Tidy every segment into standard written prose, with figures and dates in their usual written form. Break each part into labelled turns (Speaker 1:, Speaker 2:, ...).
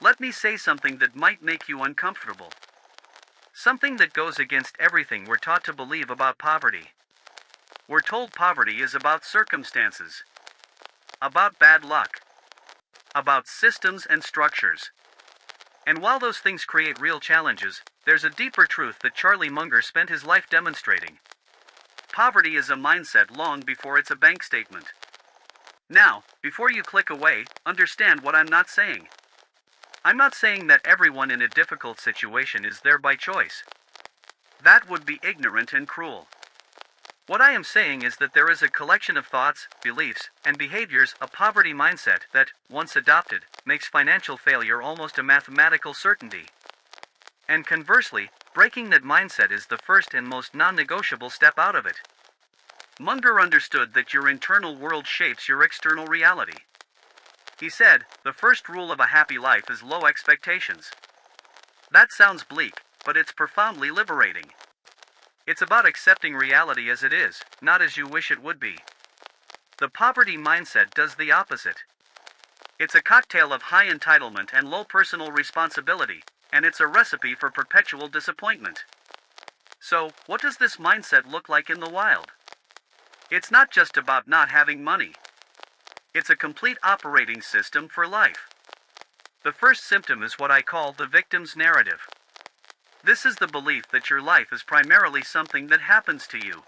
Speaker 1: Let me say something that might make you uncomfortable. Something that goes against everything we're taught to believe about poverty. We're told poverty is about circumstances, about bad luck, about systems and structures. And while those things create real challenges, there's a deeper truth that Charlie Munger spent his life demonstrating. Poverty is a mindset long before it's a bank statement. Now, before you click away, understand what I'm not saying. I'm not saying that everyone in a difficult situation is there by choice. That would be ignorant and cruel. What I am saying is that there is a collection of thoughts, beliefs, and behaviors, a poverty mindset that, once adopted, makes financial failure almost a mathematical certainty. And conversely, breaking that mindset is the first and most non-negotiable step out of it. Munger understood that your internal world shapes your external reality. He said, the first rule of a happy life is low expectations. That sounds bleak, but it's profoundly liberating. It's about accepting reality as it is, not as you wish it would be. The poverty mindset does the opposite. It's a cocktail of high entitlement and low personal responsibility, and it's a recipe for perpetual disappointment. So, what does this mindset look like in the wild? It's not just about not having money. It's a complete operating system for life. The first symptom is what I call the victim's narrative. This is the belief that your life is primarily something that happens to you.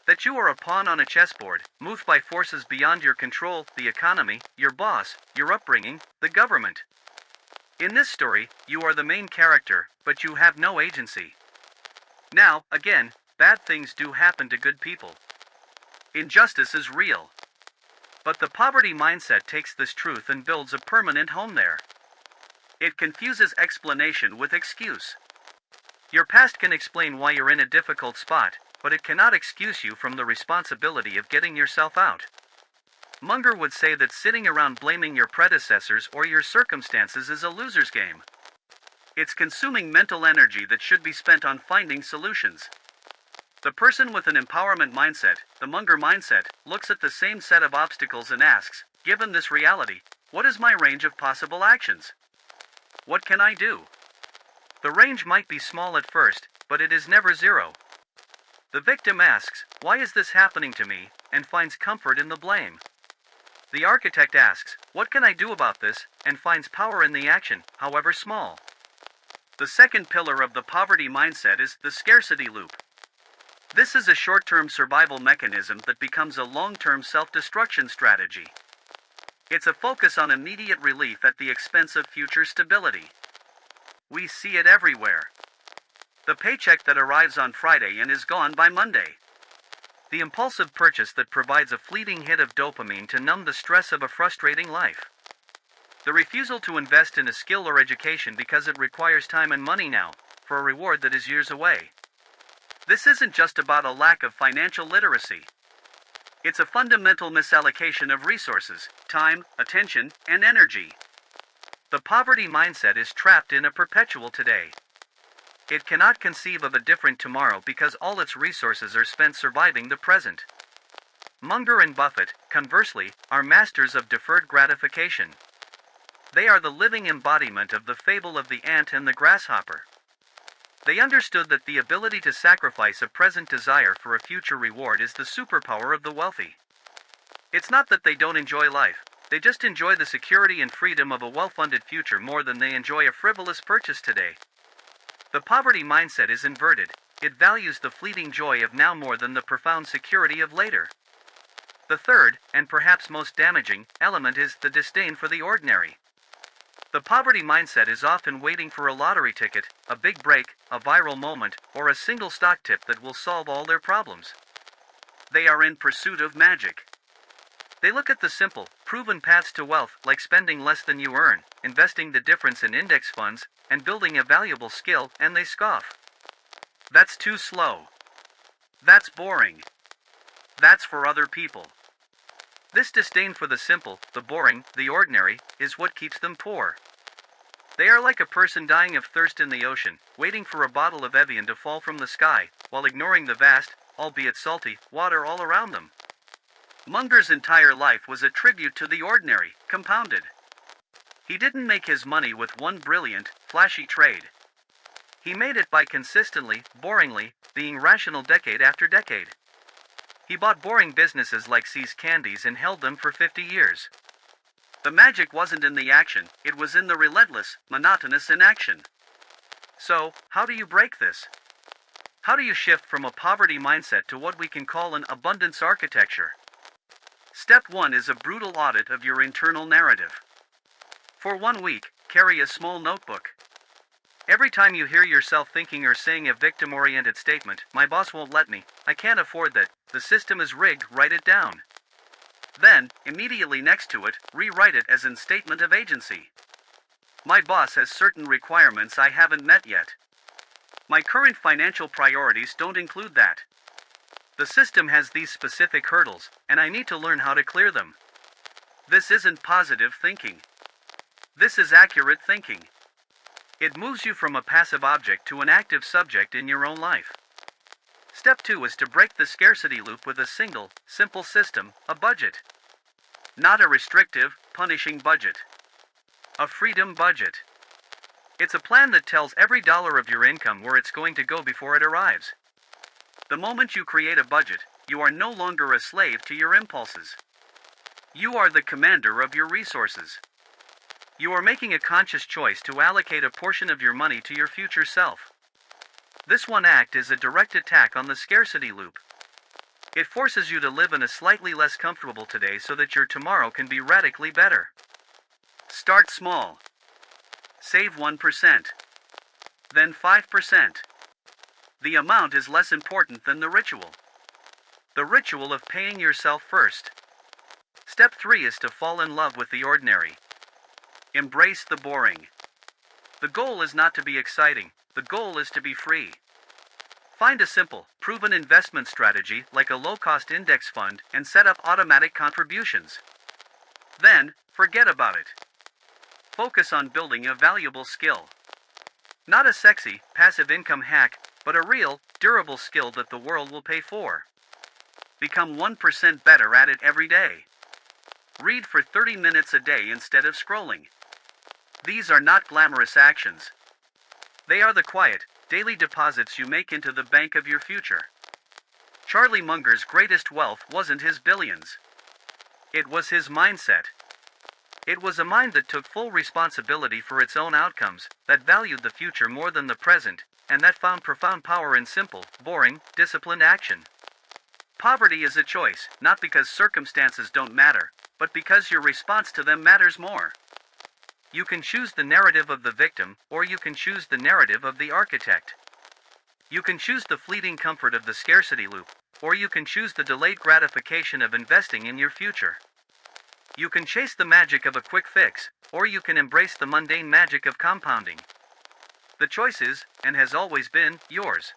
Speaker 1: That you are a pawn on a chessboard, moved by forces beyond your control, the economy, your boss, your upbringing, the government. In this story, you are the main character, but you have no agency. Now, again, bad things do happen to good people. Injustice is real. But the poverty mindset takes this truth and builds a permanent home there. It confuses explanation with excuse. Your past can explain why you're in a difficult spot, but it cannot excuse you from the responsibility of getting yourself out. Munger would say that sitting around blaming your predecessors or your circumstances is a loser's game. It's consuming mental energy that should be spent on finding solutions. The person with an empowerment mindset, the Munger mindset, looks at the same set of obstacles and asks, given this reality, what is my range of possible actions? What can I do? The range might be small at first, but it is never zero. The victim asks, why is this happening to me, and finds comfort in the blame. The architect asks, what can I do about this, and finds power in the action, however small. The second pillar of the poverty mindset is the scarcity loop. This is a short-term survival mechanism that becomes a long-term self-destruction strategy. It's a focus on immediate relief at the expense of future stability. We see it everywhere. The paycheck that arrives on Friday and is gone by Monday. The impulsive purchase that provides a fleeting hit of dopamine to numb the stress of a frustrating life. The refusal to invest in a skill or education because it requires time and money now, for a reward that is years away. This isn't just about a lack of financial literacy. It's a fundamental misallocation of resources, time, attention, and energy. The poverty mindset is trapped in a perpetual today. It cannot conceive of a different tomorrow because all its resources are spent surviving the present. Munger and Buffett, conversely, are masters of deferred gratification. They are the living embodiment of the fable of the ant and the grasshopper. They understood that the ability to sacrifice a present desire for a future reward is the superpower of the wealthy. It's not that they don't enjoy life, they just enjoy the security and freedom of a well-funded future more than they enjoy a frivolous purchase today. The poverty mindset is inverted. It values the fleeting joy of now more than the profound security of later. The third, and perhaps most damaging, element is the disdain for the ordinary. The poverty mindset is often waiting for a lottery ticket, a big break, a viral moment, or a single stock tip that will solve all their problems. They are in pursuit of magic. They look at the simple, proven paths to wealth, like spending less than you earn, investing the difference in index funds, and building a valuable skill, and they scoff. That's too slow. That's boring. That's for other people. This disdain for the simple, the boring, the ordinary, is what keeps them poor. They are like a person dying of thirst in the ocean, waiting for a bottle of Evian to fall from the sky, while ignoring the vast, albeit salty, water all around them. Munger's entire life was a tribute to the ordinary, compounded. He didn't make his money with one brilliant, flashy trade. He made it by consistently, boringly, being rational decade after decade. He bought boring businesses like C's Candies and held them for 50 years. The magic wasn't in the action, it was in the relentless, monotonous inaction. So, how do you break this? How do you shift from a poverty mindset to what we can call an abundance architecture? Step 1 is a brutal audit of your internal narrative. For 1 week, carry a small notebook. Every time you hear yourself thinking or saying a victim-oriented statement, "My boss won't let me, I can't afford that, the system is rigged," write it down. Then, immediately next to it, rewrite it as a statement of agency. My boss has certain requirements I haven't met yet. My current financial priorities don't include that. The system has these specific hurdles, and I need to learn how to clear them. This isn't positive thinking. This is accurate thinking. It moves you from a passive object to an active subject in your own life. Step 2 is to break the scarcity loop with a single, simple system, a budget. Not a restrictive, punishing budget. A freedom budget. It's a plan that tells every dollar of your income where it's going to go before it arrives. The moment you create a budget, you are no longer a slave to your impulses. You are the commander of your resources. You are making a conscious choice to allocate a portion of your money to your future self. This one act is a direct attack on the scarcity loop. It forces you to live in a slightly less comfortable today so that your tomorrow can be radically better. Start small. Save 1%. Then 5%. The amount is less important than the ritual. The ritual of paying yourself first. Step 3 is to fall in love with the ordinary. Embrace the boring. The goal is not to be exciting, the goal is to be free. Find a simple, proven investment strategy like a low-cost index fund and set up automatic contributions. Then, forget about it. Focus on building a valuable skill. Not a sexy, passive income hack, but a real, durable skill that the world will pay for. Become 1% better at it every day. Read for 30 minutes a day instead of scrolling. These are not glamorous actions. They are the quiet, daily deposits you make into the bank of your future. Charlie Munger's greatest wealth wasn't his billions. It was his mindset. It was a mind that took full responsibility for its own outcomes, that valued the future more than the present, and that found profound power in simple, boring, disciplined action. Poverty is a choice, not because circumstances don't matter, but because your response to them matters more. You can choose the narrative of the victim, or you can choose the narrative of the architect. You can choose the fleeting comfort of the scarcity loop, or you can choose the delayed gratification of investing in your future. You can chase the magic of a quick fix, or you can embrace the mundane magic of compounding. The choice is, and has always been, yours.